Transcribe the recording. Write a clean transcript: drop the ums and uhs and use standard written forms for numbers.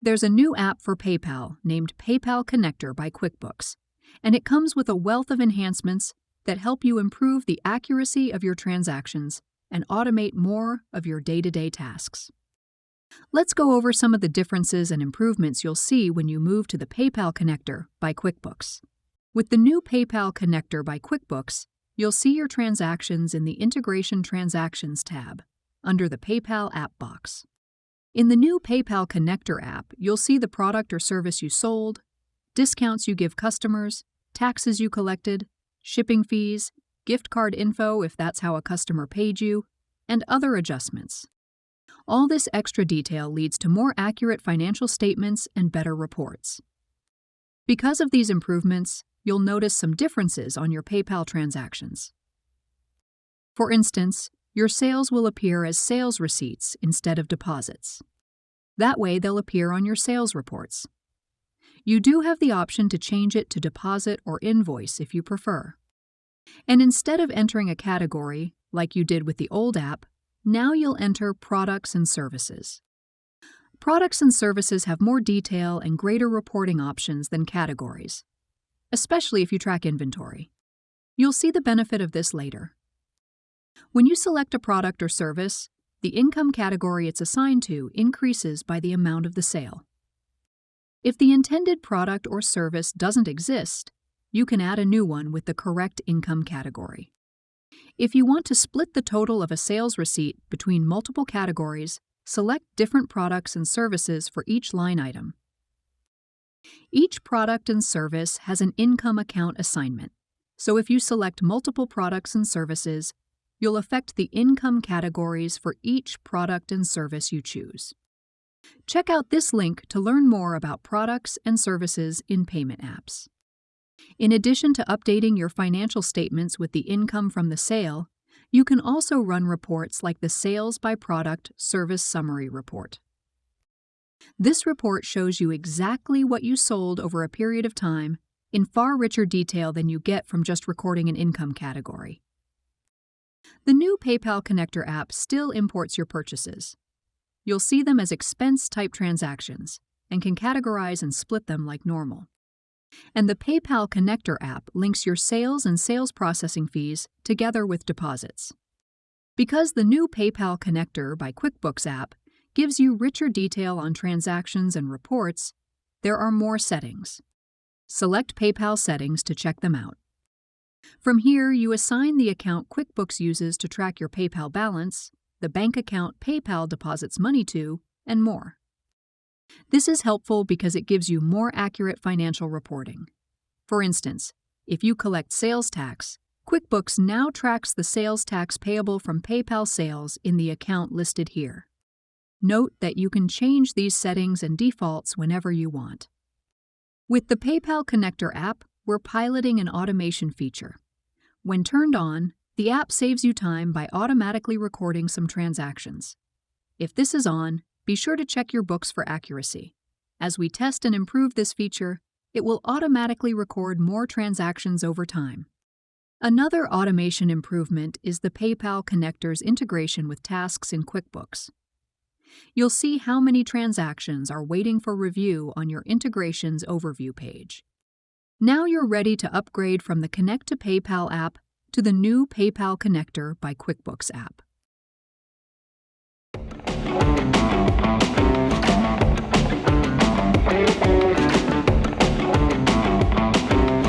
There's a new app for PayPal named PayPal Connector by QuickBooks, and it comes with a wealth of enhancements that help you improve the accuracy of your transactions and automate more of your day-to-day tasks. Let's go over some of the differences and improvements you'll see when you move to the PayPal Connector by QuickBooks. With the new PayPal Connector by QuickBooks, you'll see your transactions in the Integration Transactions tab under the PayPal app box. In the new PayPal Connector app, you'll see the product or service you sold, discounts you give customers, taxes you collected, shipping fees, gift card info if that's how a customer paid you, and other adjustments. All this extra detail leads to more accurate financial statements and better reports. Because of these improvements, you'll notice some differences on your PayPal transactions. For instance, your sales will appear as sales receipts instead of deposits. That way, they'll appear on your sales reports. You do have the option to change it to deposit or invoice if you prefer. And instead of entering a category, like you did with the old app, now you'll enter products and services. Products and services have more detail and greater reporting options than categories, especially if you track inventory. You'll see the benefit of this later. When you select a product or service, the income category it's assigned to increases by the amount of the sale. If the intended product or service doesn't exist, you can add a new one with the correct income category. If you want to split the total of a sales receipt between multiple categories, select different products and services for each line item. Each product and service has an income account assignment, so if you select multiple products and services, you'll affect the income categories for each product and service you choose. Check out this link to learn more about products and services in payment apps. In addition to updating your financial statements with the income from the sale, you can also run reports like the Sales by Product Service Summary Report. This report shows you exactly what you sold over a period of time in far richer detail than you get from just recording an income category. The new PayPal Connector app still imports your purchases. You'll see them as expense-type transactions and can categorize and split them like normal. And the PayPal Connector app links your sales and sales processing fees together with deposits. Because the new PayPal Connector by QuickBooks app gives you richer detail on transactions and reports, there are more settings. Select PayPal settings to check them out. From here, you assign the account QuickBooks uses to track your PayPal balance, the bank account PayPal deposits money to, and more. This is helpful because it gives you more accurate financial reporting. For instance, if you collect sales tax, QuickBooks now tracks the sales tax payable from PayPal sales in the account listed here. Note that you can change these settings and defaults whenever you want. With the PayPal Connector app, we're piloting an automation feature. When turned on, the app saves you time by automatically recording some transactions. If this is on, be sure to check your books for accuracy. As we test and improve this feature, it will automatically record more transactions over time. Another automation improvement is the PayPal Connector's integration with tasks in QuickBooks. You'll see how many transactions are waiting for review on your Integrations Overview page. Now you're ready to upgrade from the Connect to PayPal app to the new PayPal Connector by QuickBooks app.